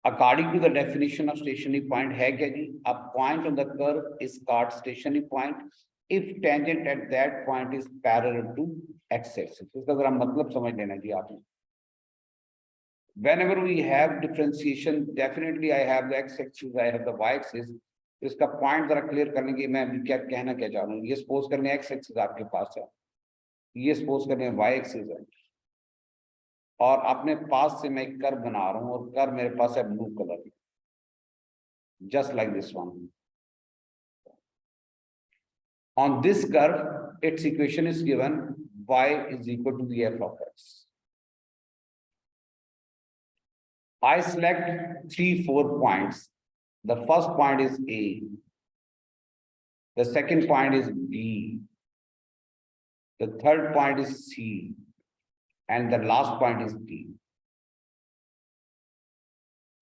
According to the definition of stationary point है क्या जी? A point on the curve is called stationary point if tangent at that point is parallel to x-axis. इसका जरा मतलब समझ लेना जी आपने. Whenever we have differentiation, definitely I have the x-axis, I have the y-axis. इसका point जरा clear करने की मैं क्या कहना क्या चाह रहा हूँ. ये सपोज करने x-axis आपके पास है, ये सपोज करने y-axis है, और अपने पास से मैं एक कर्व बना रहा हूं और कर्व मेरे पास है blue colour, just like this one. On this curve it's equation is given y is equal to the f of x. I select 3-4 points. The first point is A, the second point is B, the third point is C, and the last point is D.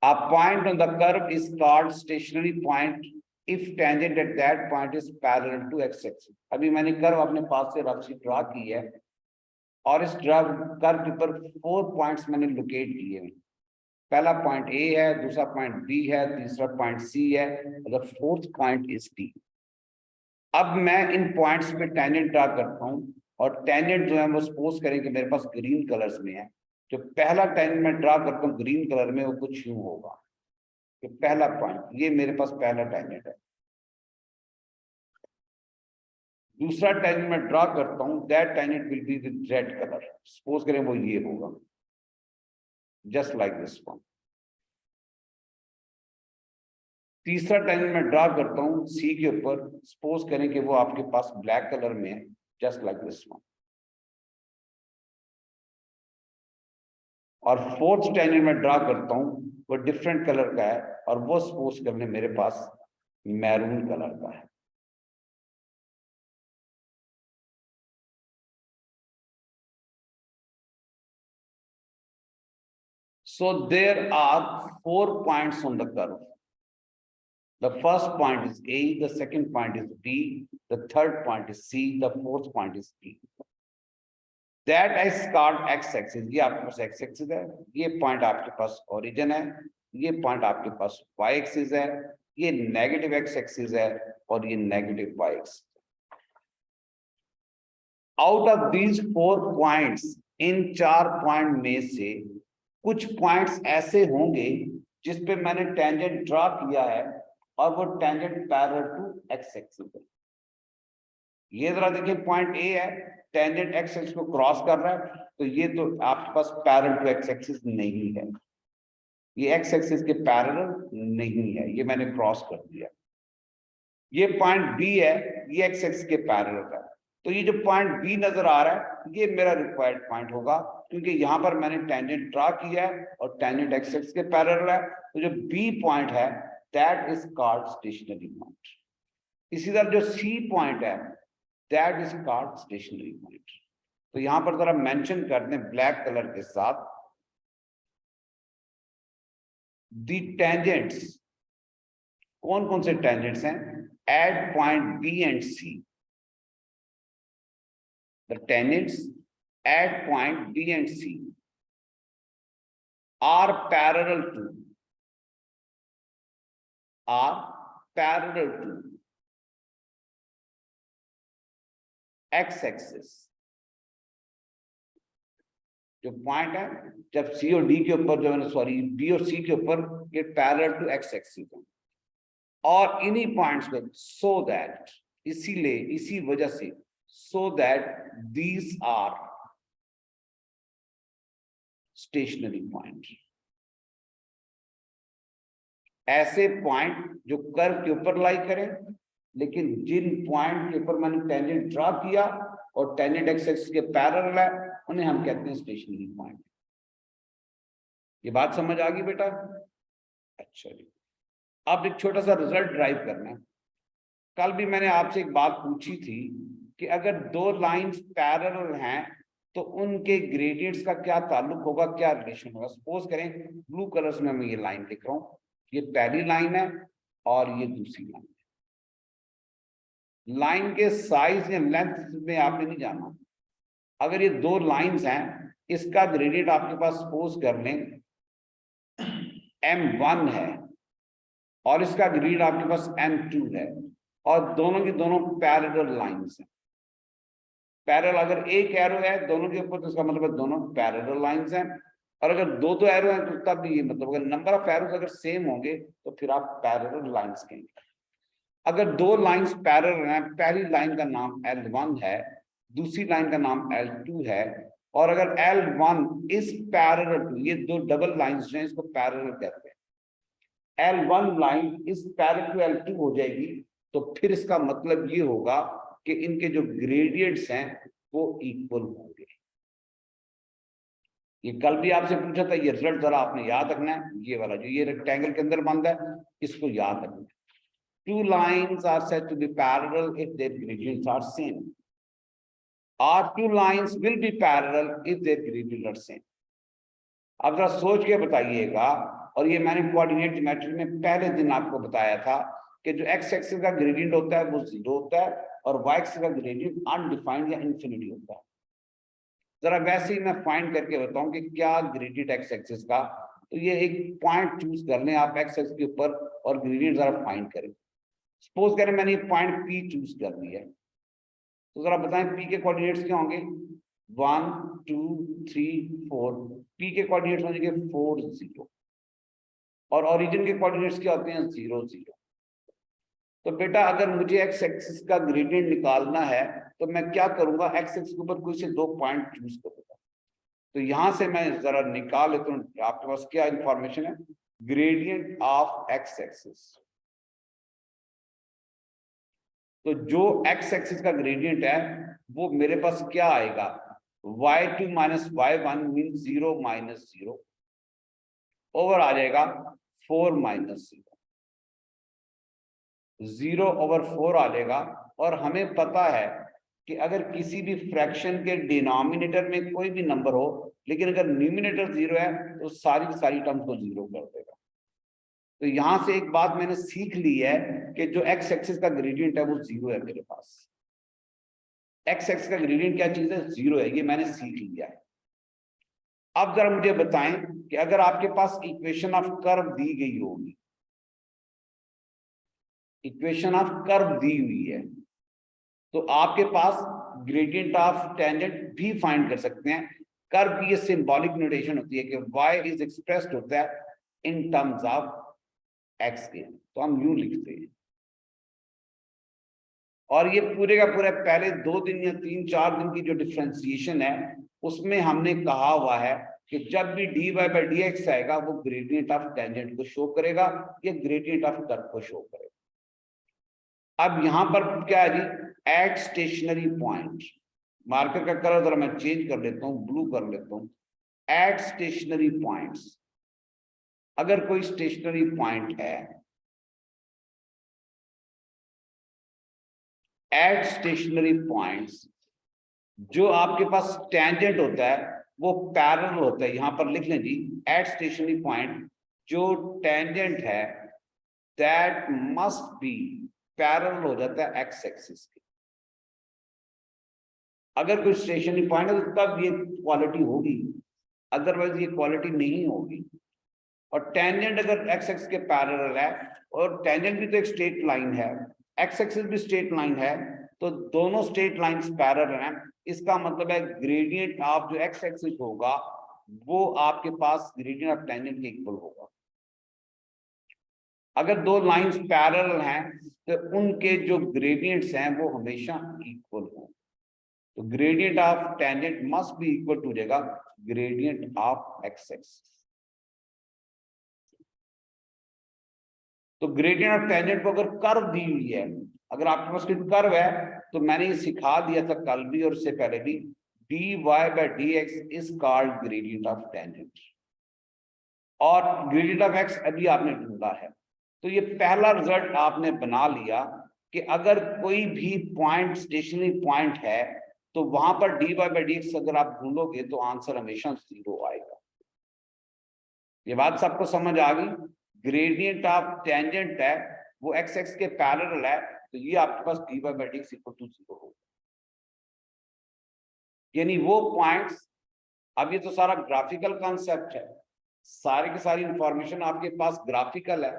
A point on the curve is called stationary point if tangent at that point is parallel to x-axis. अभी मैंने curve अपने पास से rough सी draw की है और इस curve के ऊपर 4 पॉइंट्स मैंने लोकेट किए हैं. पहला पॉइंट A है, दूसरा पॉइंट B है, तीसरा पॉइंट C है, और फोर्थ पॉइंट इज D. अब मैं इन पॉइंट्स पे टेंजेंट ड्रा करता हूं और टेंजेंट जो है वो सपोज करें कि मेरे पास ग्रीन कलर्स में है. जो पहला टेंजेंट मैं ड्रा करता हूँ ग्रीन कलर में, वो कुछ यूं होगा कि पहला पॉइंट, ये मेरे पास पहला टेंजेंट है. दूसरा टेंजेंट मैं ड्रा करता हूँ, that tangent will be with red colour. Suppose करें वो ये होगा, जस्ट लाइक दिस वन. तीसरा टेंजेंट मैं ड्रा करता हूँ सी के ऊपर, सपोज करें कि वो आपके पास ब्लैक कलर में है, जस्ट लाइक दिस वन. और फोर्थ टेंजेंट में ड्रा करता हूं वो डिफरेंट कलर का है और वो सपोज करने मेरे पास मैरून कलर का है. So there are 4 points on the curve. The first point is A, the second point is B, the third point is C, the fourth point is D. That is called x-axis. ये आपके पास x-axis है, ये point आपके पास origin है, ये point आपके पास y-axis है, ये नेगेटिव x-axis है और ये negative y-axis. Out of these 4 points, in 4 point में से कुछ पॉइंट्स ऐसे होंगे जिस पे मैंने टेंजेंट ड्रा किया है और वो टेंजेंट पैरेलल टू x-axis है. ये जरा देखिए, पॉइंट A है, टेंजेंट x-axis को क्रॉस कर रहा है, तो ये तो आपके पास पैरेलल टू x-axis नहीं है, ये x-axis के पैरेलल नहीं है, ये मैंने क्रॉस कर दिया. ये पॉइंट B है, ये x-axis के पैरेलल है, तो ये जो पॉइंट B नजर आ रहा है ये मेरा रिक्वायर्ड पॉइंट होगा, क्योंकि यहां पर मैंने टेंजेंट ड्रा किया है और टेंजेंट x-axis के पैरेलल है. तो जो B पॉइंट है that is called stationary point. इसी तरह जो C पॉइंट है that is called stationary point. तो यहां पर जरा मेंशन कर दें ब्लैक कलर के साथ, दी टेंजेंट्स, कौन कौन से टेंजेंट्स हैं at point B and C. The tangents at point B and C are parallel to x-axis. जो पॉइंट है जब C और D के ऊपर, जो है सॉरी B और C के ऊपर, ये पैरेलल टू x-axis है. और इन्हीं पॉइंट्स को so that, इसीलिए, इसी वजह से, so that these are stationary point. ऐसे पॉइंट जो कर्व के ऊपर लाई करें, लेकिन जिन पॉइंट के ऊपर मैंने टेंजेंट ड्रा किया और टेंजेंट x-axis के पैरेलल है, उन्हें हम कहते हैं स्टेशनरी पॉइंट. ये बात समझ आ गई बेटा? अच्छा जी, अब एक छोटा सा रिजल्ट ड्राइव करना है. कल भी मैंने आपसे एक बात पूछी थी कि अगर 2 लाइंस पैरेलल हैं तो उनके ग्रेडियंट्स का क्या ताल्लुक होगा, क्या रिलेशन होगा. सपोज करें ब्लू कलर्स में मैं ये लाइन लिख रहा हूं, ये पहली लाइन है और ये दूसरी लाइन है. लाइन के साइज या लेंथ में आपने नहीं जाना. अगर ये 2 लाइंस हैं, इसका ग्रेडियंट आपके पास सपोज कर लें M1 है और इसका ग्रेडियंट आपके पास M2 है और दोनों की दोनों पैरेलल लाइंस हैं। पैरेलल अगर एक एरो है दोनों के ऊपर तो इसका मतलब है दोनों पैरेलल लाइंस हैं, और अगर दो दो एरो हैं तो तब भी ये मतलब अगर नंबर ऑफ एरोस अगर सेम होंगे तो फिर आप पैरेलल लाइंस कहेंगे। अगर दो लाइंस पैरेलल हैं, पहली लाइन का नाम L1 है, दूसरी लाइन का नाम L2 है, और अगर L1 इज पैरेलल टू, ये दो डबल लाइंस हैं इसको पैरेलल कहते हैं, L1 line is parallel to L2 हो जाएगी, तो फिर इसका मतलब ये होगा कि इनके जो ग्रेडियंट्स हैं वो इक्वल होंगे। ये कल भी आपसे पूछा था, ये रिजल्ट जरा आपने याद रखना है, ये वाला जो ये रेक्टेंगल के अंदर बंद है इसको याद रखना है। Two lines are said to be parallel if their gradients are same. Or two lines will be parallel if their gradients are same. अब जरा सोच के बताइएगा, और ये मैंने कोऑर्डिनेट ज्योमेट्री में पहले दिन आपको बताया था कि जो एक्स एक्सिस का ग्रेडियंट होता है वो 0 होता है और वाई एक्सिस का ग्रेडियंट अनडिफाइंड या इन्फिनिटी होता है। जरा वैसे ही मैं फाइंड करके बताऊं कि क्या ग्रेडियंट एक्स एक्सिस का, तो ये एक पॉइंट चूज कर लें आप एक्स एक्सिस के ऊपर और ग्रेडियंट जरा फाइंड करें। सपोज करें मैंने पॉइंट P चूज कर लिया है, तो जरा बताएं P के कोऑर्डिनेट्स क्या होंगे, 1 2 3 4। P के कोऑर्डिनेट्स हो जाएंगे 4 0 और ओरिजिन के कोऑर्डिनेट्स क्या होते हैं 0 0। तो बेटा अगर मुझे एक्स एक्सिस का ग्रेडियंट निकालना है तो मैं क्या करूंगा, एक्स एक्सिस के ऊपर कोई से दो पॉइंट चूज करूंगा। तो यहां से मैं जरा निकाल लेता हूं, आपके पास क्या इंफॉर्मेशन है, ग्रेडियंट ऑफ एक्स एक्सिस। तो जो एक्स एक्सिस का ग्रेडियंट है वो मेरे पास क्या आएगा, y2 minus y1 mean 0 minus 0 over आ जाएगा 4 माइनस 0 ओवर 4 आ जाएगा। और हमें पता है कि अगर किसी भी फ्रैक्शन के डिनोमिनेटर में कोई भी नंबर हो लेकिन अगर न्यूमिनेटर 0 है तो सारी टर्म्स को 0 कर देगा। तो यहां से एक बात मैंने सीख ली है कि जो एक्स एक्सिस का ग्रेडियंट है वो 0 है मेरे पास। एक्स एक्सिस का ग्रेडियंट क्या चीज है, 0 है, ये मैंने सीख लिया है। अब जरा मुझे बताएं कि अगर आपके पास इक्वेशन ऑफ कर्व दी गई होगी, इक्वेशन ऑफ कर्व दी हुई है, तो आपके पास ग्रेडियंट ऑफ टेंजेंट भी फाइंड कर सकते हैं। कर्व की ये सिंबॉलिक नोटेशन होती है कि y इज एक्सप्रेस्ड होता है इन टर्म्स ऑफ x के, तो हम यूं लिखते हैं। और ये पूरे का पूरा पहले 2 दिन या 3-4 दिन की जो डिफ्रेंसिएशन है उसमें हमने कहा हुआ है कि जब भी dy बाई dx आएगा वो ग्रेडियंट ऑफ टेंजेंट को शो करेगा या ग्रेडियंट ऑफ कर्व को शो करेगा। अब यहां पर क्या है जी, एट स्टेशनरी पॉइंट, मार्कर का कलर जरा मैं चेंज कर लेता हूं, ब्लू कर लेता हूं। एट स्टेशनरी पॉइंट्स, अगर कोई स्टेशनरी पॉइंट है, एट स्टेशनरी पॉइंट्स जो आपके पास टेंजेंट होता है वो पैरेलल होता है। यहां पर लिख लें जी, एट स्टेशनरी पॉइंट जो टेंजेंट है दैट मस्ट बी पैरेलल हो जाता है एक्स एक्सिस के। अगर कोई स्टेशनरी पॉइंट है तो तब ये क्वालिटी होगी, अदरवाइज ये क्वालिटी नहीं होगी। और टेंजेंट अगर एक्स एक्सिस के पैरेलल है, और टेंजेंट भी तो एक स्ट्रेट लाइन है, एक्स एक्सिस भी स्ट्रेट लाइन है, तो दोनों स्ट्रेट लाइंस पैरेलल हैं। इसका मतलब है ग्रेडियंट ऑफ जो एक्स एक्सिस होगा वो आपके पास ग्रेडियंट ऑफ टेंजेंट के इक्वल होगा। अगर दो लाइंस पैरेलल हैं तो उनके जो ग्रेडियंट्स हैं वो हमेशा इक्वल होंगे। तो gradient of tangent must be equal to जाएगा ग्रेडियंट ऑफ एक्स एक्सिस। तो ग्रेडियंट ऑफ टेंजेंट को अगर कर्व दी हुई है, अगर आपके पास कोई कर्व है, तो मैंने ये सिखा दिया था कल भी और उससे पहले भी, dy by dx is called gradient of tangent, और ग्रेडियंट ऑफ x अभी आपने ढूंढा है। तो ये पहला रिजल्ट आपने बना लिया कि अगर कोई भी पॉइंट स्टेशनरी पॉइंट है तो वहां पर dy by dx अगर आप ढूंढोगे तो आंसर हमेशा 0 आएगा। ये बात सबको समझ आ गई? ग्रेडियंट ऑफ टेंजेंट है वो एक्स एक्स के पैरेलल है, तो ये आपके पास dy by dx equal to 0 होगा। यानी वो पॉइंट्स, अब ये तो सारा ग्राफिकल कॉन्सेप्ट है, सारी की सारी इंफॉर्मेशन आपके पास ग्राफिकल है,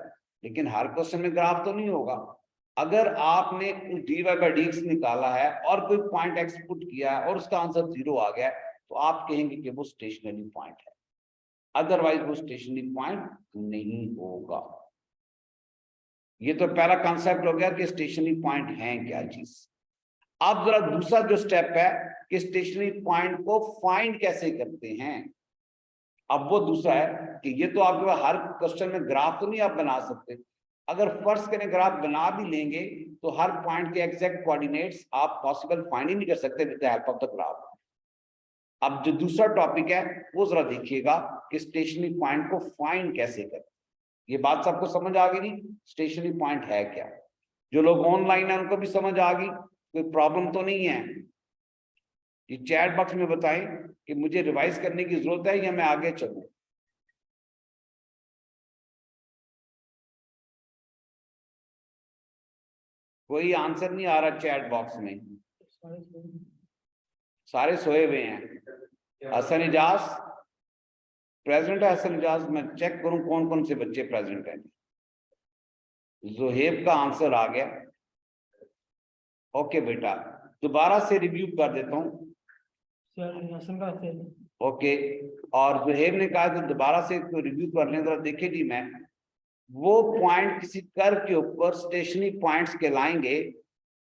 लेकिन हर क्वेश्चन में ग्राफ तो नहीं होगा। अगर आपने dy बाई डी एक्स निकाला है और कोई पॉइंट एक्स पुट किया है और उसका आंसर 0 आ गया है, तो आप कहेंगे कि वो स्टेशनरी पॉइंट है, अदरवाइज वो स्टेशनरी पॉइंट नहीं होगा। ये तो पहला कॉन्सेप्ट हो गया कि स्टेशनरी पॉइंट है क्या चीज। अब जरा दूसरा जो स्टेप है कि स्टेशनरी पॉइंट को फाइंड कैसे करते हैं। अब वो दूसरा है कि ये तो आपके पास हर क्वेश्चन में ग्राफ तो नहीं आप बना सकते। अगर फर्स्ट करें ग्राफ बना भी लेंगे तो हर पॉइंट के एग्जैक्ट कोऑर्डिनेट्स आप पॉसिबल फाइंड ही नहीं कर सकते with the help of the graph. अब जो दूसरा टॉपिक है वो जरा देखिएगा कि स्टेशनरी पॉइंट को फाइंड कैसे करें। ये बात सबको समझ आ गई नहीं, स्टेशनरी पॉइंट है क्या। जो लोग ऑनलाइन है उनको भी समझ आ गई, कोई प्रॉब्लम तो नहीं है। ये चैट बॉक्स में बताएं कि मुझे रिवाइज करने की जरूरत है या मैं आगे चलूं। कोई आंसर नहीं आ रहा चैट बॉक्स में, सारे सोए हुए हैं। हसन इजाज प्रेजेंट है, हसन इजाज मैं चेक करूं कौन कौन से बच्चे प्रेजेंट हैं। जोहेब का आंसर आ गया, ओके बेटा दोबारा से रिव्यू कर देता हूं। ओके, और जोहेब ने कहा कि दोबारा से रिव्यू कर लें, जरा देखे जी मैं वो पॉइंट किसी कर्व के ऊपर स्टेशनरी पॉइंट्स कहलाएंगे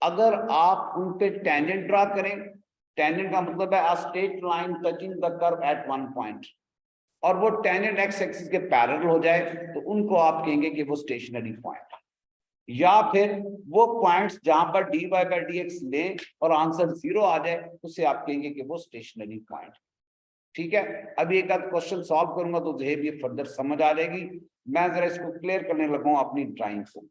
अगर आप उन पे टेंजेंट ड्रा करें। टेंजेंट का मतलब है a straight line touching the curve at one point, और वो टेंजेंट एक्स एक्सिस के पैरेलल हो जाए तो उनको आप कहेंगे कि वो स्टेशनरी पॉइंट। या फिर वो पॉइंट्स जहां पर dy बाई डी एक्स ले और आंसर 0 आ जाए उसे आप कहेंगे कि वो स्टेशनरी पॉइंट। ठीक है, अभी एक आध क्वेश्चन सॉल्व करूंगा तो जो ये फर्दर समझ आ जाएगी। मैं जरा इसको क्लियर करने लगा हूं अपनी ड्राइंग को,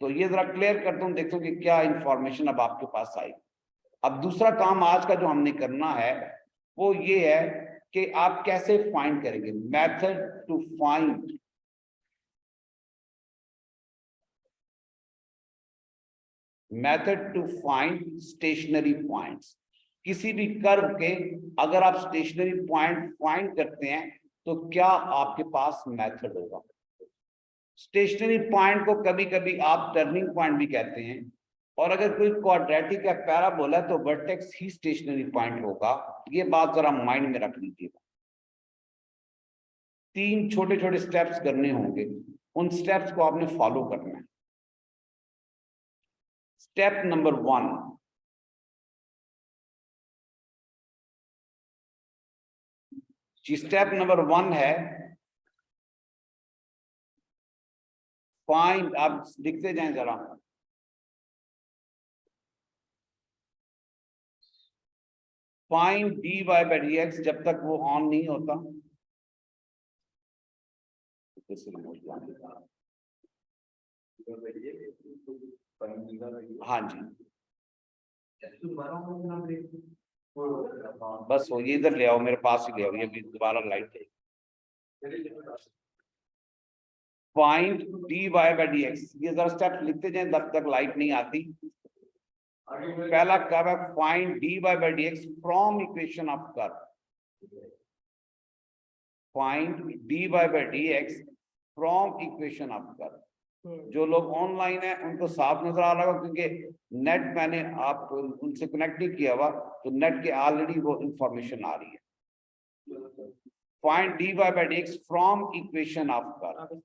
तो ये जरा क्लियर करता हूं, देखता हूं कि क्या इंफॉर्मेशन अब आपके पास आई। अब दूसरा काम आज का जो हमने करना है वो ये है कि आप कैसे फाइंड करेंगे। Method to find, method to find stationary points. किसी भी कर्व के अगर आप स्टेशनरी पॉइंट फाइंड करते हैं तो क्या आपके पास मेथड होगा। स्टेशनरी पॉइंट को कभी कभी आप टर्निंग पॉइंट भी कहते हैं, और अगर कोई क्वाड्रेटिक या पैराबोला है तो वर्टेक्स ही स्टेशनरी पॉइंट होगा। ये बात जरा माइंड में रख लीजिएगा। 3 छोटे छोटे स्टेप्स करने होंगे, उन स्टेप्स को आपने फॉलो करना है। स्टेप नंबर 1, स्टेप नंबर 1 है फाइंड, आप लिखते जाएं जरा, find dy by d x जब तक वो ऑन नहीं होता। हाँ जी, बस वो ये इधर ले आओ, मेरे पास ही ले आओ, ये भी दोबारा लाइट है। Find dy by d x, ये जरा स्टेप लिखते जाएं जब तक लाइट नहीं आती। पहला कर्व है find dy by d x from equation of curve. Find dy by d x from equation of curve. जो लोग ऑनलाइन है उनको साफ नजर आ रहा होगा क्योंकि नेट मैंने आप उनसे कनेक्ट नहीं किया हुआ, तो नेट के ऑलरेडी वो इंफॉर्मेशन आ रही है। Find dy by d x from equation of curve.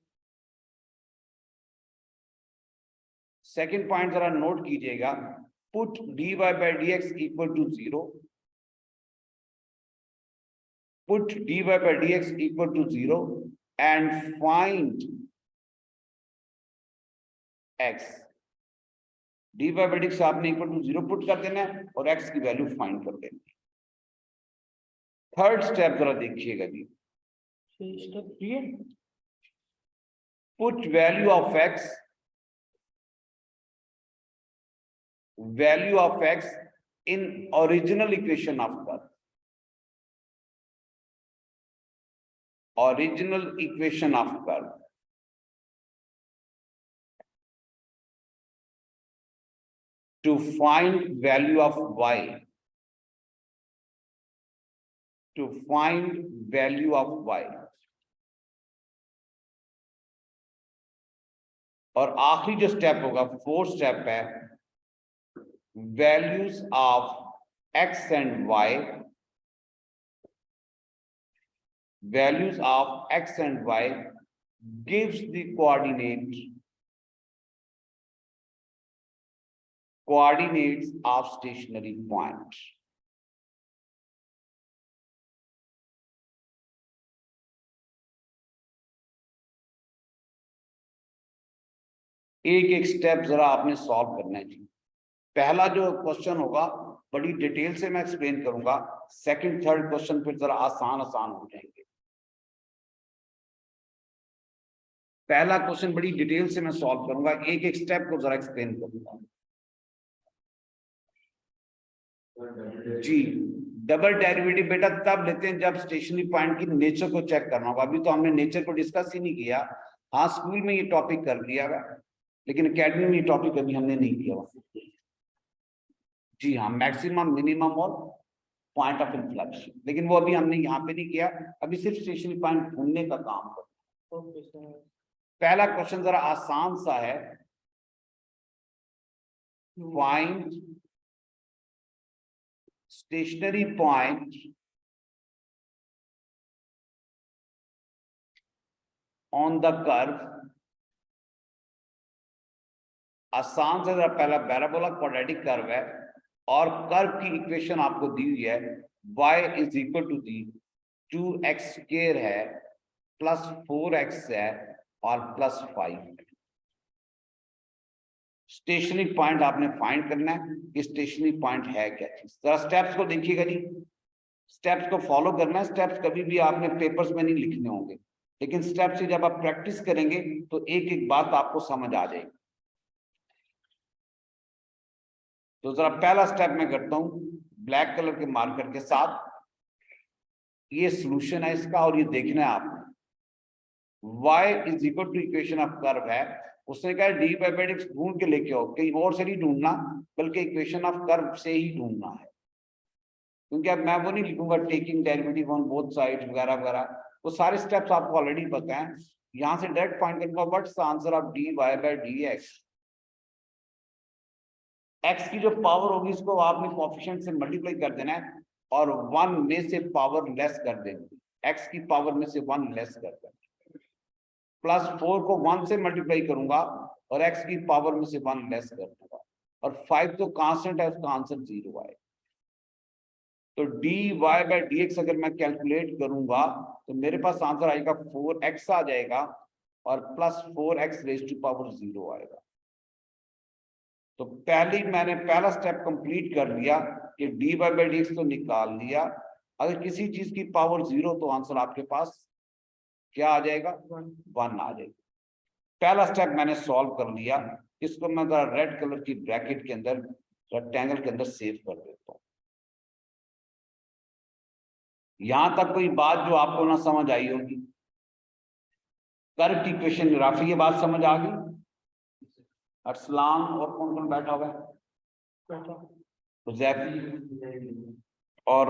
Second point जरा नोट कीजिएगा, put dy by d x equal to 0, put dy by dx equal to 0 and find x। dy by dx आपने equal to 0 put कर देना है और x की value find कर देनी है। थर्ड स्टेप जरा देखिएगा जी, put value of x in original equation of curve. original equation of curve to find value of y। to find value of y. और आखिरी जो स्टेप होगा, फोर्थ स्टेप है, values of x and y, values of x and y gives the coordinates of stationary point. एक एक step जरा आपने solve करना है जी। पहला जो क्वेश्चन होगा बड़ी डिटेल से मैं एक्सप्लेन करूंगा, सेकंड थर्ड क्वेश्चन फिर जरा आसान हो जाएंगे। पहला क्वेश्चन बड़ी डिटेल से मैं सॉल्व करूंगा, एक एक स्टेप को जरा एक्सप्लेन करूंगा जी। डबल डेरिवेटिव बेटा तब लेते हैं जब स्टेशनरी पॉइंट की नेचर को चेक करना होगा। अभी तो हमने नेचर को डिस्कस ही नहीं किया। हाँ, स्कूल में ये टॉपिक कर लिया है, लेकिन एकेडमी में ये टॉपिक अभी हमने नहीं किया जी। हाँ, मैक्सिमम, मिनिमम और पॉइंट ऑफ इन्फ्लेक्शन, लेकिन वो अभी हमने यहाँ पे नहीं किया। अभी सिर्फ स्टेशनरी पॉइंट ढूंढने का काम करते हैं। पहला क्वेश्चन जरा आसान सा है, find stationary point on the curve. आसान से जरा पहला पैराबोला क्वाड्रेटिक कर्व है और कर्व की इक्वेशन आपको दी हुई है, y is equal to the 2x square है प्लस 4x है और प्लस 5 है। स्टेशनरी पॉइंट आपने फाइंड करना है कि स्टेशनरी पॉइंट है क्या चीज। जरा स्टेप्स को देखिएगा जी, स्टेप्स को फॉलो करना है। स्टेप्स कभी भी आपने पेपर्स में नहीं लिखने होंगे, लेकिन स्टेप्स से जब आप प्रैक्टिस करेंगे तो एक एक बात आपको समझ आ जाएगी। तो जरा पहला स्टेप मैं करता हूं ब्लैक कलर के मार्कर के साथ। ये सॉल्यूशन है इसका और ये देखना है आपने। y is equal to equation of curve है, उसने कहा डी बाई डी ढूंढ के लेके आओ, कहीं और से नहीं ढूंढना बल्कि इक्वेशन ऑफ कर्व से ही ढूंढना है। क्योंकि अब मैं वो नहीं लिखूंगा taking derivative on both sides वगैरह वगैरह, वो सारे स्टेप्स आपको ऑलरेडी पता है। यहां से डायरेक्ट फाइंड करूंगा what's the answer of dy by dx। x की जो पावर होगी इसको आपने कोएफिशिएंट से मल्टीप्लाई कर देना है और 1 में से पावर लेस कर देनी, x की पावर में से 1 लेस कर देना। प्लस 4 को 1 से मल्टीप्लाई करूंगा और x की पावर में से 1 लेस कर दूंगा, और 5 तो कांस्टेंट है, उसका आंसर 0 आएगा। तो dy बाई dx अगर मैं कैलकुलेट करूंगा तो मेरे पास आंसर आएगा 4x आ जाएगा और plus 4x raise to power 0 आएगा। तो पहले मैंने पहला स्टेप कंप्लीट कर लिया कि dy बाई dx तो निकाल लिया। अगर किसी चीज की पावर 0 तो आंसर आपके पास क्या आ जाएगा, 1 आ जाएगा। पहला स्टेप मैंने सॉल्व कर लिया। इसको मैं रेड कलर की ब्रैकेट के अंदर रेक्टेंगल के अंदर सेव कर देता हूं। यहां तक कोई बात जो आपको ना समझ आई होगी, कर्व की इक्वेशन राफी ये बात समझ आ गई। अरसलान और कौन कौन बैठा हुआ है, और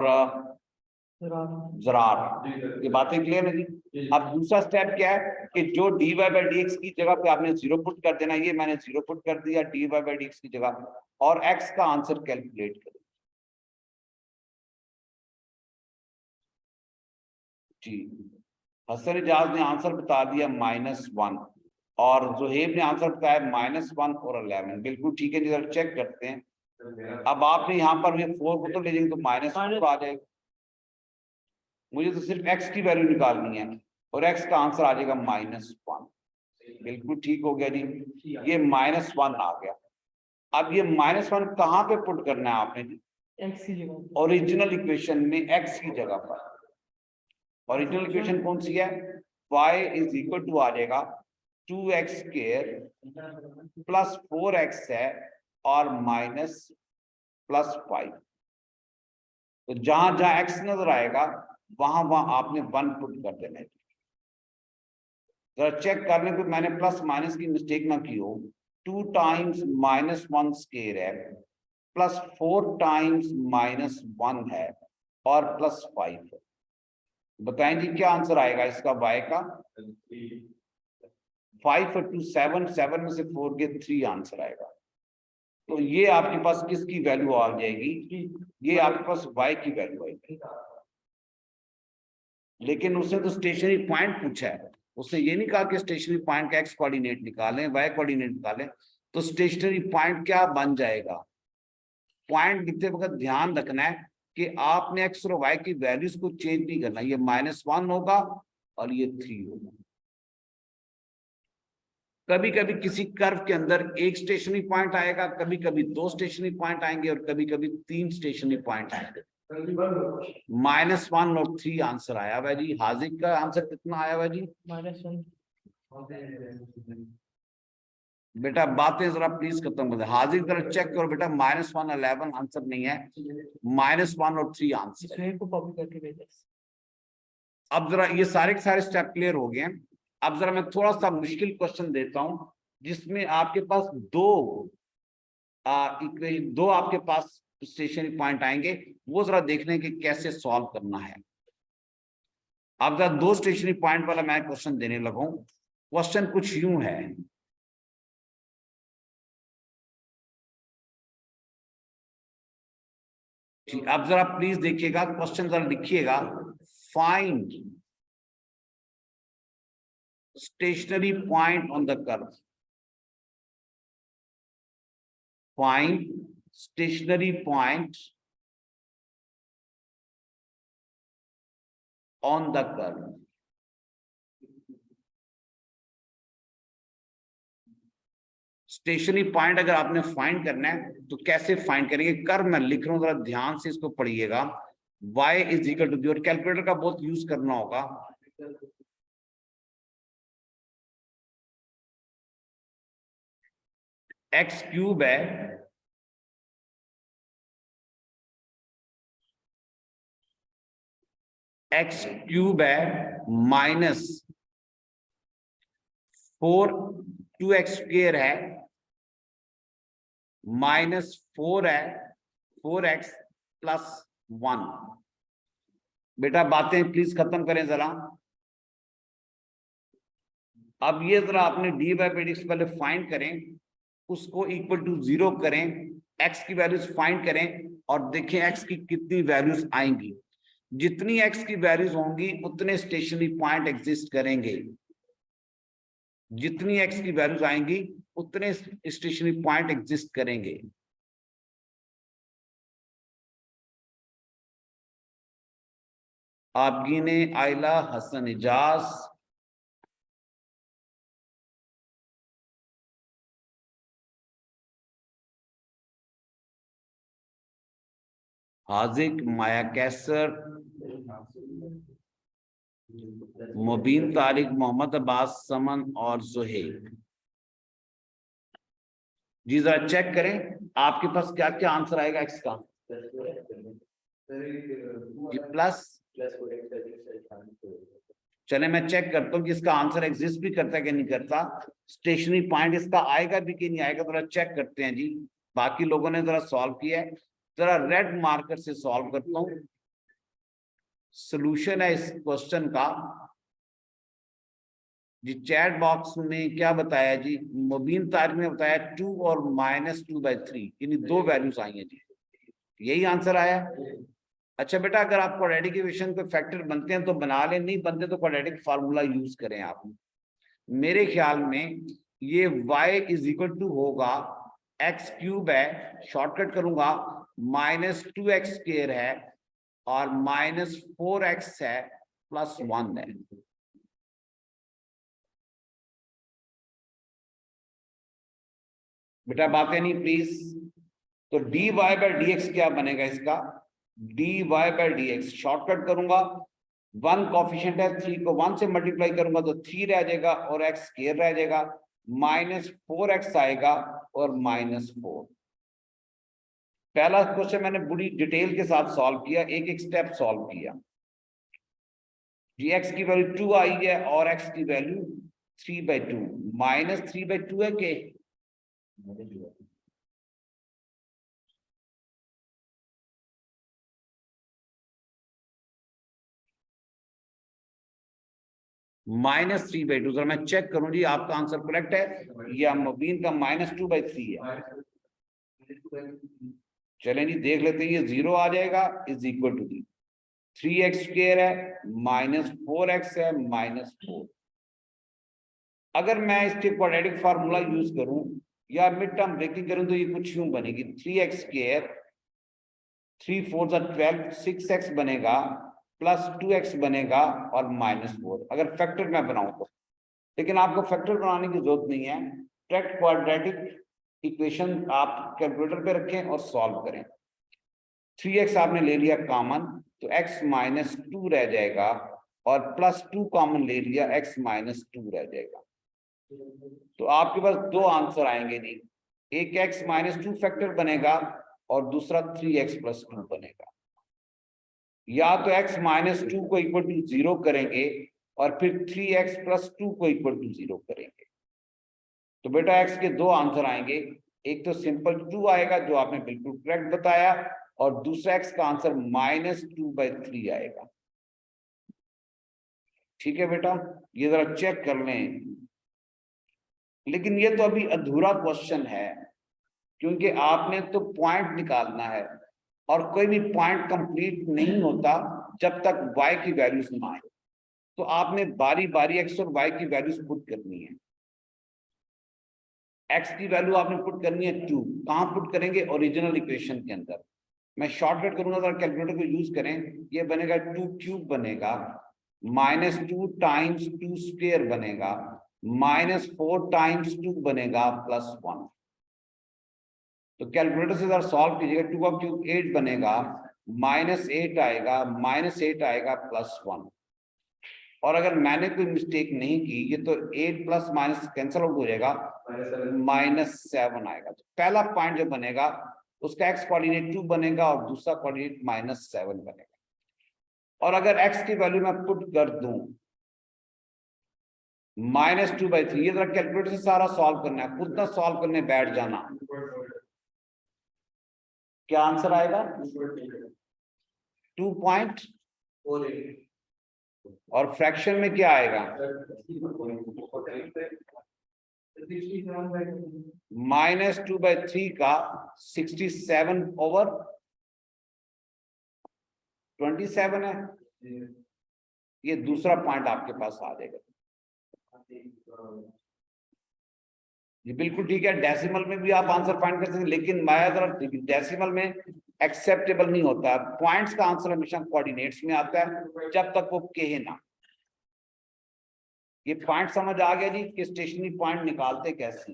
जरार, ये बातें क्लियर है जी। अब दूसरा स्टेप क्या है कि जो dy बाई dx की जगह पे आपने 0 पुट कर देना, ये मैंने 0 पुट कर दिया dy बाई dx की जगह, और x का आंसर कैलकुलेट करें जी। हसन इजाज ने आंसर बता दिया -1 और जोहेब ने आंसर बताया -1 और 11। बिल्कुल ठीक है जी, जरा चेक करते हैं। अब आपने यहाँ पर 4 को तो ले जाएंगे तो -4 आ जाएगा। मुझे तो सिर्फ x की वैल्यू निकालनी है और x का आंसर आ जाएगा -1। बिल्कुल ठीक हो गया जी, ये -1 आ गया। अब ये -1 कहाँ पे पुट करना है आपने जी, x की जगह, ओरिजिनल इक्वेशन में x की जगह पर। ओरिजिनल इक्वेशन कौन सी है, y इज इक्वल टू आ जाएगा 2x स्क्वायर प्लस 4x है और माइनस प्लस 5। तो जहां जहां x नजर आएगा वहां वहां आपने 1 पुट कर देना है। जरा चेक करने को मैंने प्लस माइनस की मिस्टेक ना की हो। 2 टाइम्स -1 स्क्वायर है प्लस 4 टाइम्स -1 है और प्लस 5 है। बताएं जी क्या आंसर आएगा इसका y का? 5 और 2 7, 7 में से 4 के 3 आंसर आएगा। तो ये आपके पास किसकी वैल्यू आ जाएगी? ये आपके पास y की वैल्यू आएगी। लेकिन उसने तो स्टेशनरी पॉइंट पूछा है, उसने ये नहीं कहा कि स्टेशनरी पॉइंट का x कोऑर्डिनेट निकालें, y कोऑर्डिनेट निकालें। तो स्टेशनरी पॉइंट क्या बन जाएगा? पॉइंट लिखते वक्त ध्यान रखना है कि आपने x और y की वैल्यूज को चेंज नहीं करना। ये -1 होगा और ये 3 होगा। कभी कभी किसी कर्व के अंदर एक स्टेशनरी पॉइंट आएगा, कभी कभी 2 स्टेशनरी पॉइंट आएंगे और कभी कभी 3 स्टेशनरी पॉइंट आएंगे। -1 और 3 आंसर आया हुआ जी। हाजिक का आंसर कितना आया हुआ जी? -1। बेटा बातें जरा प्लीज खत्म कर दे। हाजिर जरा चेक करो बेटा, -1 11 आंसर नहीं है, -1 और 3 आंसर। अब जरा ये सारे के सारे स्टेप क्लियर हो गए हैं। अब जरा मैं थोड़ा सा मुश्किल क्वेश्चन देता हूं जिसमें आपके पास दो आपके पास स्टेशनरी पॉइंट आएंगे, वो जरा देखने के कैसे सॉल्व करना है। अब जरा 2 स्टेशनरी पॉइंट वाला मैं क्वेश्चन देने लगा हूं। क्वेश्चन कुछ यूं है, अब जरा प्लीज देखिएगा, क्वेश्चन जरा लिखिएगा। Find stationary point on the curve. Find stationary point on the curve. Stationary point अगर आपने फाइंड करना है तो कैसे फाइंड करेंगे? कर्व मैं लिख रहा हूं, जरा ध्यान से इसको पढ़िएगा। y इज इक्वल टू, और कैलकुलेटर का बहुत यूज करना होगा। x क्यूब है, x क्यूब है माइनस 2x स्क्वेयर है -4 है 4x प्लस 1। बेटा बातें प्लीज खत्म करें जरा। अब ये जरा आपने डी बाई पी डी पहले फाइंड करें, उसको इक्वल टू 0 करें, x की वैल्यूज फाइंड करें और देखें x की कितनी वैल्यूज आएंगी। जितनी x की वैल्यूज होंगी उतने स्टेशनरी पॉइंट एग्जिस्ट करेंगे। जितनी x की वैल्यूज आएंगी उतने स्टेशनरी पॉइंट एग्जिस्ट करेंगे। आपकी ने आयला हसन इजाज, हाजिक, माया कैसर, मुबीन तारिक, मोहम्मद अब्बास, समन और सुहेब। जी जरा चेक करें आपके पास क्या क्या आंसर आएगा एक्स का। जी प्लस, चले मैं चेक करता हूँ कि इसका आंसर एग्जिस्ट भी करता है कि नहीं करता। स्टेशनरी पॉइंट इसका आएगा भी कि नहीं आएगा, जरा चेक करते हैं जी। बाकी लोगों ने जरा सॉल्व किया है, जरा रेड मार्कर से सॉल्व करता हूँ। सोल्यूशन है इस क्वेश्चन का जी। चैट बॉक्स में क्या बताया जी? मुबीन तारिक ने बताया 2 और -2/3, यानी 2 वैल्यूज आई हैं जी। यही आंसर आया। अच्छा बेटा अगर आप क्वाड्रेटिक इक्वेशन पे फैक्टर बनते हैं तो बना लें, नहीं बनते तो क्वाड्रेटिक फार्मूला यूज करें आप। मेरे ख्याल में ये y इज इक्वल टू होगा, x क्यूब है, शॉर्टकट करूंगा, -2x स्क्वायर है और -4x है प्लस 1 है। बेटा बातें नहीं प्लीज। तो dy बाई dx क्या बनेगा इसका? dy बाई dx शॉर्टकट करूंगा, 1 कॉफिशिएंट है, 3 को 1 से मल्टीप्लाई करूंगा तो 3 रह जाएगा और x स्क्वायर रह जाएगा, -4x आएगा और -4। पहला क्वेश्चन मैंने बड़ी डिटेल के साथ सॉल्व किया, एक एक स्टेप सॉल्व किया। x की वैल्यू 2 आई है और x की वैल्यू 3/2, -3/2 है के -3/2। जरा मैं चेक करूं जी आपका आंसर करेक्ट है या मुबीन का -2/3 है। चलें जी देख लेते हैं, ये 0 आ जाएगा इज इक्वल टू 3x² है -4x है -4। अगर मैं इसके क्वाड्रेटिक फार्मूला यूज करूं या मिड टर्म ब्रेकिंग करूं तो ये कुछ यूं बनेगी 3x², 3 4 12, 6x बनेगा प्लस 2x बनेगा और -4 अगर फैक्टर मैं बनाऊं तो। लेकिन आपको फैक्टर बनाने की जरूरत नहीं है, डायरेक्ट क्वाड्रेटिक इक्वेशन आप कैलकुलेटर पे रखें और सॉल्व करें। 3x आपने ले लिया कॉमन तो x -2 रह जाएगा और +2 कॉमन ले लिया x -2 रह जाएगा। तो आपके पास दो आंसर आएंगे नहीं, एक x -2 फैक्टर बनेगा और दूसरा 3x + 2 बनेगा। या तो x -2 को इक्वल टू 0 करेंगे और फिर 3x + 2 को इक्वल टू 0 करेंगे। तो बेटा x के दो आंसर आएंगे, एक तो सिंपल 2 आएगा जो आपने बिल्कुल करेक्ट बताया और दूसरा x का आंसर -2/3 आएगा। ठीक है बेटा, ये जरा चेक कर लें। लेकिन ये तो अभी अधूरा क्वेश्चन है क्योंकि आपने तो पॉइंट निकालना है और कोई भी पॉइंट कंप्लीट नहीं होता जब तक y की वैल्यूज ना आए। तो आपने बारी बारी x और y की वैल्यूज पुट करनी है। x की वैल्यू आपने पुट करनी है 2, कहां पुट करेंगे? ओरिजिनल इक्वेशन के अंदर। मैं शॉर्टकट करूंगा, अगर कैलकुलेटर को यूज करें ये बनेगा 2³ बनेगा, -2 टाइम्स 2² बनेगा, -4 टाइम्स 2 बनेगा +1। तो कैलकुलेटर से जरा सॉल्व कीजिएगा, 2 का क्यूब 8 बनेगा, -8 आएगा, -8 आएगा +1। और अगर मैंने कोई मिस्टेक नहीं की, ये तो 8 प्लस माइनस कैंसिल आउट हो जाएगा, -7 आएगा। तो पहला पॉइंट जो बनेगा उसका x कोऑर्डिनेट 2 बनेगा और दूसरा कोऑर्डिनेट -7 बनेगा। और अगर x की वैल्यू मैं पुट कर दूं -2/3, ये जरा कैलकुलेटर से सारा सॉल्व करना है, खुद ना सॉल्व करने बैठ जाना। क्या आंसर आएगा? 2.48। और फ्रैक्शन में क्या आएगा? -2/3 का 67/27 है। ये दूसरा पॉइंट आपके पास आ जाएगा। ये बिल्कुल ठीक है, डेसिमल में भी आप आंसर फाइंड कर सकते हैं, लेकिन मैं डेसिमल में एक्सेप्टेबल नहीं होता। पॉइंट्स का आंसर हमेशा कोऑर्डिनेट्स में आता है जब तक वो कहे ना। ये पॉइंट समझ आ गया जी कि स्टेशनरी पॉइंट निकालते कैसे?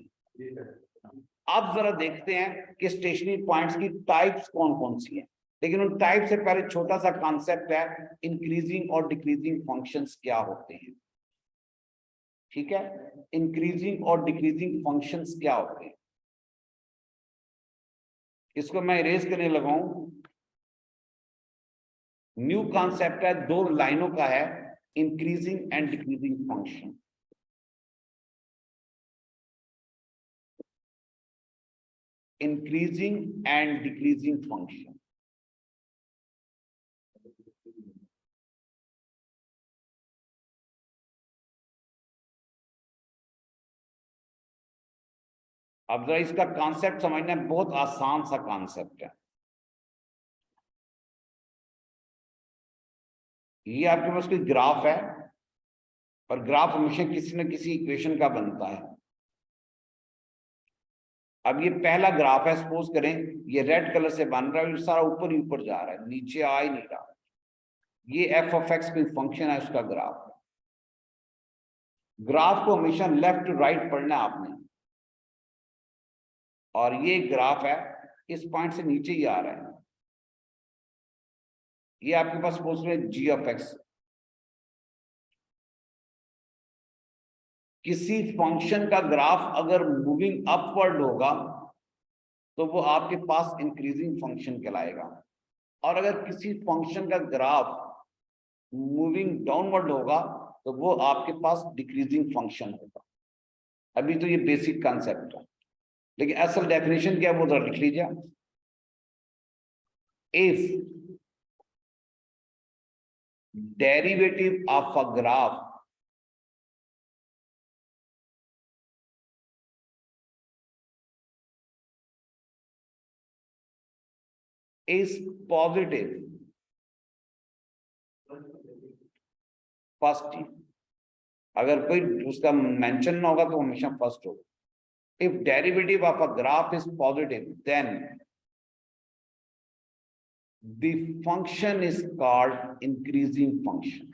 अब जरा देखते हैं कि स्टेशनरी पॉइंट्स की टाइप्स कौन कौन सी हैं। लेकिन उन टाइप से पहले छोटा सा कॉन्सेप्ट है, इंक्रीजिंग और डिक्रीजिंग फंक्शंस क्या होते हैं। ठीक है, इंक्रीजिंग और डिक्रीजिंग फंक्शंस क्या होते हैं, इसको मैं इरेज करने लगा हूं। न्यू कॉन्सेप्ट है, 2 लाइनों का है, increasing and decreasing function. Increasing and decreasing function. अब जरा इसका कॉन्सेप्ट समझना, बहुत आसान सा कॉन्सेप्ट है। ये आपके पास कोई ग्राफ है और ग्राफ हमेशा किसी न किसी इक्वेशन का बनता है। अब ये पहला ग्राफ है, सपोज करें ये रेड कलर से बन रहा है, ये सारा ऊपर ही ऊपर जा रहा है, नीचे आ ही नहीं रहा। ये f(x) कोई फंक्शन है, उसका ग्राफ है। ग्राफ को हमेशा लेफ्ट टू राइट पढ़ना है आपने। और ये ग्राफ है, इस पॉइंट से नीचे ही आ रहा है। ये आपके पास सपोज करें g(x), किसी फंक्शन का ग्राफ अगर मूविंग अपवर्ड होगा तो वो आपके पास इंक्रीजिंग फंक्शन कहलाएगा, और अगर किसी फंक्शन का ग्राफ मूविंग डाउनवर्ड होगा तो वो आपके पास डिक्रीजिंग फंक्शन होगा। अभी तो ये बेसिक कॉन्सेप्ट है, लेकिन असल डेफिनेशन क्या है वो जरा लिख लीजिए। If derivative of a graph is positive, first ही, अगर कोई उसका मेंशन ना होगा तो हमेशा फर्स्ट होगा. If derivative of a graph is positive, then the function is called increasing function.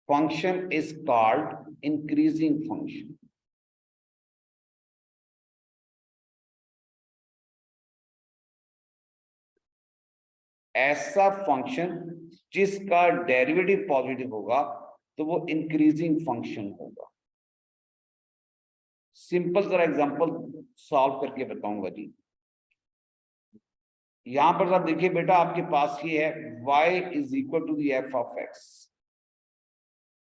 Function is called increasing function. ऐसा फंक्शन जिसका डेरिवेटिव पॉजिटिव होगा तो वो इंक्रीजिंग फंक्शन होगा. सिंपल जरा एग्जांपल सॉल्व करके बताऊंगा जी. यहां पर आप देखिए बेटा, आपके पास ये है y is equal to the f of x.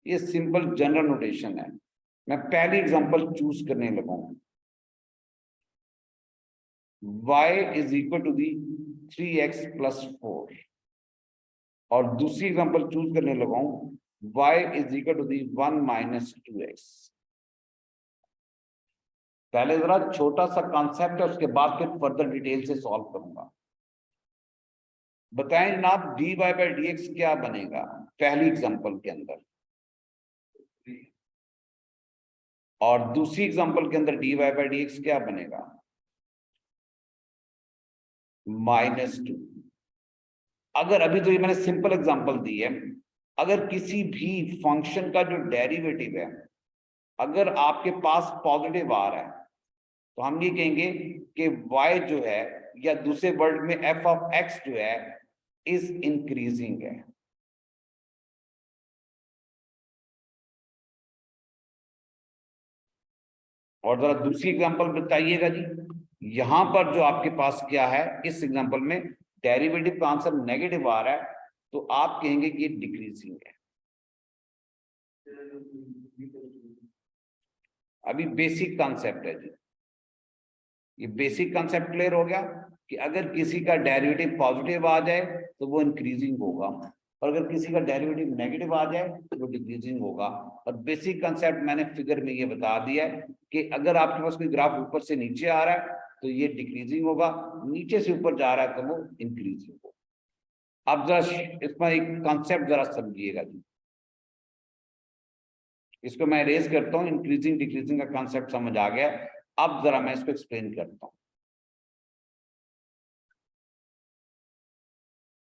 ये सिंपल जनरल नोटेशन है. मैं पहली एग्जांपल चूज करने लगा हूं. y is equal to the 3x plus 4 और दूसरी एग्जांपल चूज करने लगा हूं y is equal to the 1 minus 2x. पहले जरा छोटा सा कॉन्सेप्ट है, उसके बाद फिर फर्दर डिटेल से सॉल्व करूंगा. बताएं जनाब, dy बाई dx क्या बनेगा पहली एग्जांपल के अंदर, और दूसरी एग्जांपल के अंदर dy बाई dx क्या बनेगा, -2. अगर अभी तो ये मैंने सिंपल एग्जांपल दी है, अगर किसी भी फंक्शन का जो डेरिवेटिव है अगर आपके पास पॉजिटिव आ रहा है तो हम ये कहेंगे कि y जो है, या दूसरे वर्ड में f ऑफ x जो है इज इंक्रीजिंग है. और जरा दूसरी एग्जांपल बताइएगा जी. यहां पर जो आपके पास क्या है, इस एग्जांपल में डेरिवेटिव का आंसर नेगेटिव आ रहा है तो आप कहेंगे कि ये डिक्रीजिंग है. अभी बेसिक कॉन्सेप्ट है जी. ये बेसिक कॉन्सेप्ट क्लियर हो गया कि अगर किसी का डेरिवेटिव पॉजिटिव आ जाए तो वो इंक्रीजिंग होगा, और अगर किसी का डेरिवेटिव नेगेटिव आ जाए तो वो डिक्रीजिंग होगा. और बेसिक कॉन्सेप्ट मैंने फिगर में ये बता दिया है कि अगर आपके पास कोई ग्राफ ऊपर से नीचे आ रहा है तो ये डिक्रीजिंग होगा, नीचे से ऊपर जा रहा है तो वो इंक्रीजिंग होगा. अब जरा इसमें एक कॉन्सेप्ट जरा समझिएगा जी. इसको मैं रेज करता हूँ. इंक्रीजिंग डिक्रीजिंग का कॉन्सेप्ट समझ आ गया. अब जरा मैं इसको एक्सप्लेन करता हूँ.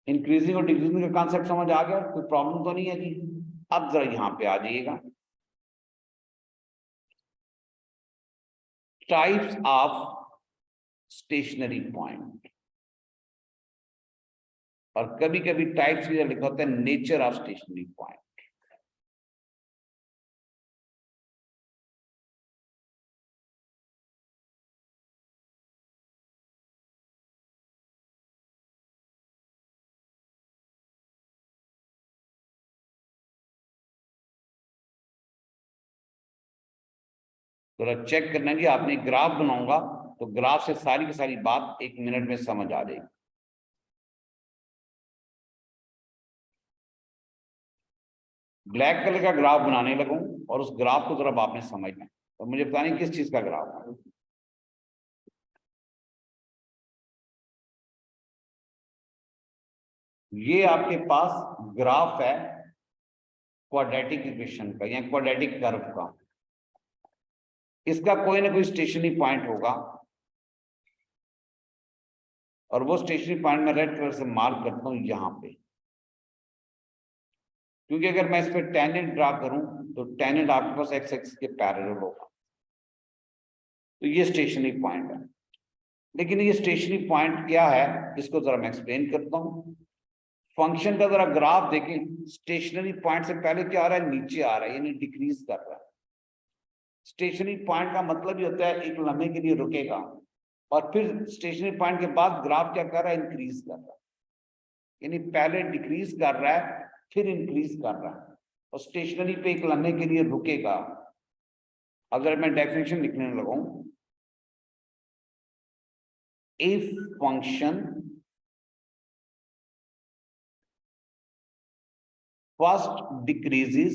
इंक्रीजिंग और डिक्रीजिंग का कॉन्सेप्ट समझ आ गया, कोई प्रॉब्लम तो नहीं है जी. अब जरा यहां पे आ जाइएगा. टाइप्स ऑफ स्टेशनरी पॉइंट, और कभी कभी टाइप्स की लिखा होता है नेचर ऑफ स्टेशनरी पॉइंट. तो चेक करना कि आपने ग्राफ बनाऊंगा तो ग्राफ से सारी की सारी बात 1 मिनट में समझ आ जाएगी. ब्लैक कलर का ग्राफ बनाने लगूं और उस ग्राफ को जरा आपने समझना है, तो मुझे बताने किस चीज का ग्राफ है. ये आपके पास ग्राफ है क्वाड्रेटिक इक्वेशन का या क्वाड्रेटिक कर्व का. इसका कोई ना कोई स्टेशनरी पॉइंट होगा, और वो स्टेशनरी पॉइंट में रेड कलर से मार्क करता हूं यहां पे, क्योंकि अगर मैं इस पर टेंजेंट ड्रा करूं तो टेंजेंट आपके पास एक्स एक्सिस के पैरेलल होगा. तो ये स्टेशनरी पॉइंट है. लेकिन ये स्टेशनरी पॉइंट क्या है इसको जरा मैं एक्सप्लेन करता हूं. फंक्शन का जरा ग्राफ देखें. स्टेशनरी पॉइंट से पहले क्या आ रहा है, नीचे आ रहा है, यानी डिक्रीज कर रहा है. स्टेशनरी पॉइंट का मतलब ये होता है एक लम्हे के लिए रुकेगा, और फिर स्टेशनरी पॉइंट के बाद ग्राफ क्या कर रहा है, इंक्रीज कर रहा है. यानी पहले डिक्रीज कर रहा है फिर इंक्रीज कर रहा है, और स्टेशनरी पे एक लम्हे के लिए रुकेगा. अगर मैं डेफिनेशन लिखने लगाऊं, if function first decreases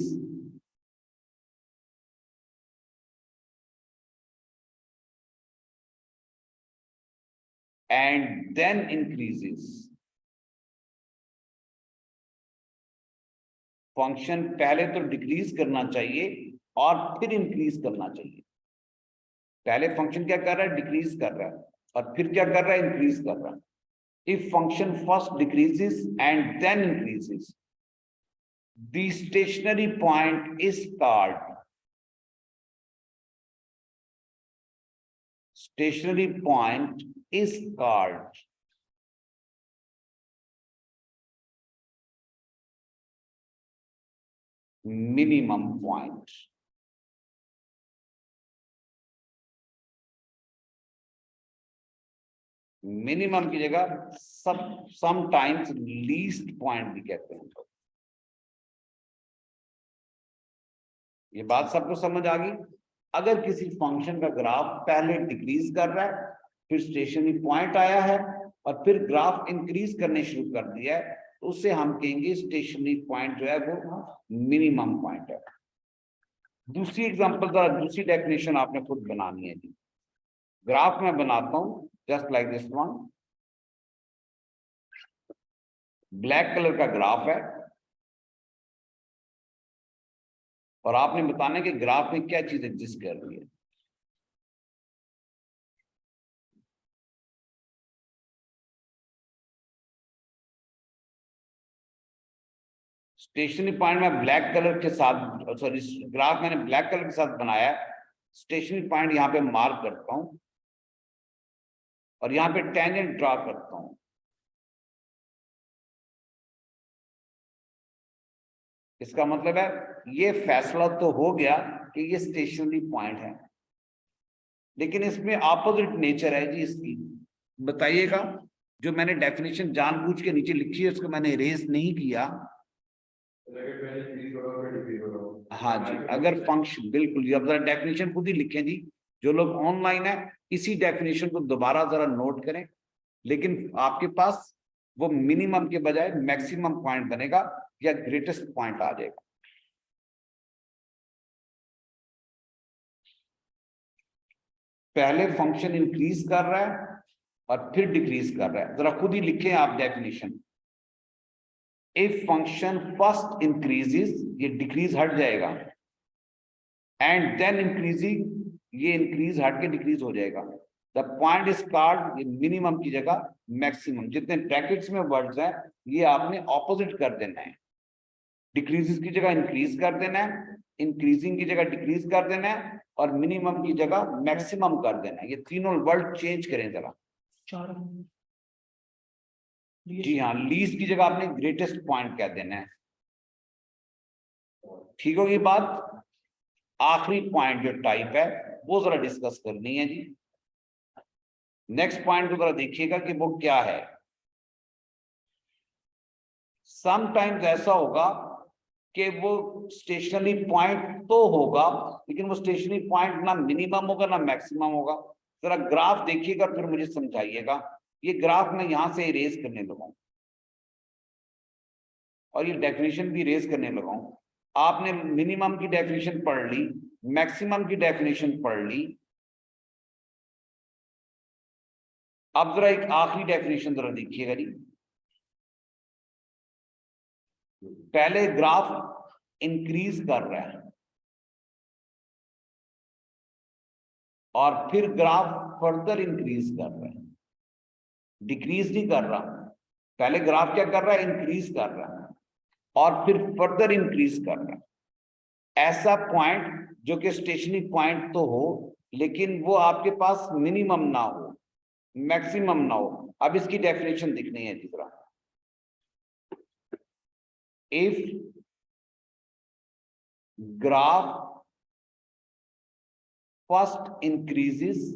and then increases. Function पहले तो डिक्रीज करना चाहिए और फिर इंक्रीज करना चाहिए। पहले फंक्शन क्या कर रहा है, डिक्रीज कर रहा है, और फिर क्या कर रहा है, इंक्रीज कर रहा है। If function first decreases and then increases, the stationary point is called, stationary point is called minimum point. Minimum की जगह समटाइम्स लीस्ट पॉइंट भी कहते हैं। ये बात सबको समझ आ गई। अगर किसी फंक्शन का ग्राफ पहले डिक्रीज कर रहा है, फिर स्टेशनरी पॉइंट आया है और फिर ग्राफ इंक्रीज करने शुरू कर दिया है, तो उससे हम कहेंगे स्टेशनरी पॉइंट जो है वो मिनिमम पॉइंट है। दूसरी एग्जांपल, दूसरी डेफिनेशन आपने खुद बनानी है जी। ग्राफ में बनाता हूं just like this one. Black colour का ग्राफ है और आपने बताना है कि ग्राफ में क्या चीज एग्जिस्ट कर रही है। स्टेशनरी पॉइंट में ब्लैक कलर के साथ, सॉरी ग्राफ मैंने ब्लैक कलर के साथ बनाया है। स्टेशनरी पॉइंट यहां पे मार्क करता हूं और यहां पे टेंजेंट ड्रॉ करता हूं। इसका मतलब है ये फैसला तो हो गया कि ये स्टेशनरी पॉइंट है, लेकिन इसमें ऑपोजिट नेचर है जी इसकी। बताइएगा, जो मैंने डेफिनेशन जानबूझ के नीचे लिखी है उसको मैंने इरेज नहीं किया। हाँ जी, अगर फंक्शन, बिल्कुल, अब जरा डेफिनेशन खुद ही लिखें जी। जो लोग ऑनलाइन है इसी डेफिनेशन को दोबारा जरा नोट करें, लेकिन आपके पास वो मिनिमम के बजाय मैक्सिमम पॉइंट बनेगा या ग्रेटेस्ट पॉइंट आ जाएगा। पहले फंक्शन इंक्रीज कर रहा है और फिर डिक्रीज कर रहा है। जरा खुद ही लिखें आप definition. If function first increases, ये डिक्रीज हट जाएगा, एंड देन इंक्रीजिंग, ये इंक्रीज हट के डिक्रीज हो जाएगा। द पॉइंट इज कॉल्ड, ये मिनिमम की जगह मैक्सिमम। जितने ब्रैकेट्स में वर्ड्स हैं ये आपने ऑपोजिट कर देना है। डिक्रीजेस की जगह इंक्रीज कर देना है, इंक्रीजिंग की जगह डिक्रीज कर देना है, और मिनिमम की जगह मैक्सिमम कर देना है। ये तीनों वर्ड चेंज करें जरा। जी हाँ, लीस्ट की जगह आपने ग्रेटेस्ट पॉइंट कह देना है। ठीक होगी बात। आखिरी पॉइंट जो टाइप है वो जरा डिस्कस करनी है जी। नेक्स्ट पॉइंट को जरा देखिएगा कि वो क्या है। समटाइम्स ऐसा होगा कि वो स्टेशनरी पॉइंट तो होगा, लेकिन वो स्टेशनरी पॉइंट ना मिनिमम होगा ना मैक्सिमम होगा। जरा ग्राफ देखिएगा फिर मुझे समझाइएगा। ये ग्राफ मैं यहां से इरेज करने लगा और ये डेफिनेशन भी इरेज करने लगा हूं। आपने मिनिमम की डेफिनेशन पढ़ ली, मैक्सिमम की डेफिनेशन पढ़ ली। अब जरा एक आखिरी डेफिनेशन जरा देखिएगा जी। पहले ग्राफ इंक्रीज कर रहा है और फिर ग्राफ फर्दर इंक्रीज कर रहा है, डिक्रीज नहीं कर रहा। पहले ग्राफ क्या कर रहा है, इंक्रीज कर रहा है और फिर फर्दर इंक्रीज कर रहा है। ऐसा पॉइंट जो कि स्टेशनरी पॉइंट तो हो, लेकिन वो आपके पास मिनिमम ना हो, मैक्सिमम ना हो। अब इसकी डेफिनेशन दिखनी है दूसरा। If graph first increases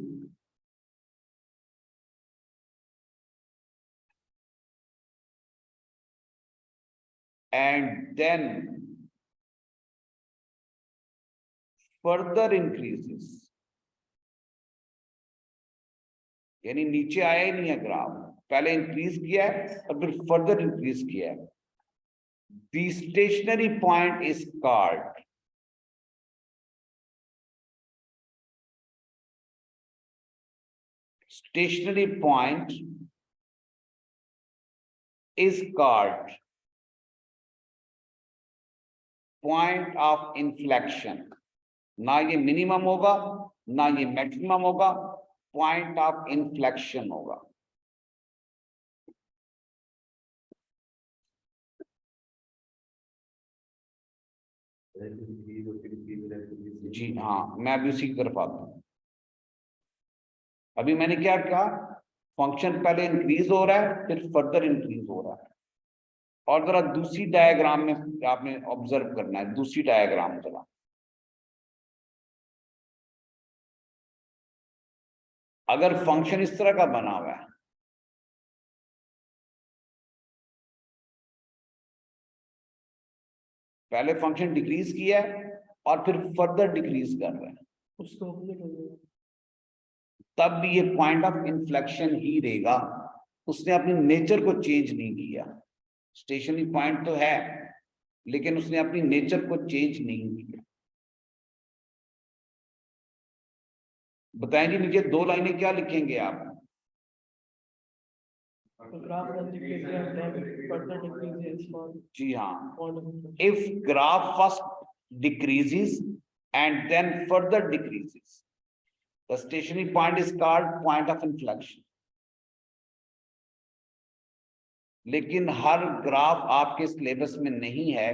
and then further increases, यानी नीचे आया ही नहीं है ग्राफ, पहले इंक्रीज किया है और फिर फर्दर इंक्रीज किया है। The stationary point is called stationary point is called point of inflection. ना ये मिनिमम होगा ना ये मैक्सिमम होगा, पॉइंट ऑफ इन्फ्लेक्शन होगा। जी हाँ, मैं अभी उसी की तरफ आता हूं। अभी मैंने क्या कहा, फंक्शन पहले इंक्रीज हो रहा है फिर फर्दर इंक्रीज हो रहा है। और जरा दूसरी डायग्राम में आपने ऑब्जर्व करना है, दूसरी डायग्राम जरा। अगर फंक्शन इस तरह का बना हुआ है, पहले फंक्शन डिक्रीज किया है और फिर फर्दर डिक्रीज कर रहे हैं, उसको तब भी ये पॉइंट ऑफ इन्फ्लेक्शन ही रहेगा। उसने अपनी नेचर को चेंज नहीं किया। स्टेशनरी पॉइंट तो है लेकिन उसने अपनी नेचर को चेंज नहीं किया। बताएंगे नीचे दो लाइनें क्या लिखेंगे आप? जी हाँ, if graph first decreases and then further decreases, the stationary point is called point of inflection. लेकिन हर ग्राफ आपके सिलेबस में नहीं है।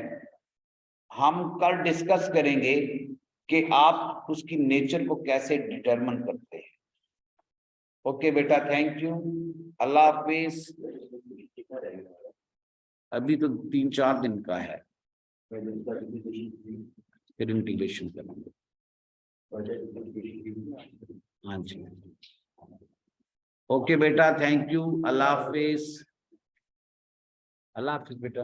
हम कल डिस्कस करेंगे कि आप उसकी नेचर को कैसे डिटरमिन करते हैं। ओके बेटा, थैंक यू, अल्लाह हाफिज। अभी तो 3-4 दिन का है, फिर इंटीग्रेशन करेंगे। हाँ जी, ओके बेटा, थैंक यू, अल्लाह हाफिज। अल्लाह हाफिज बेटा।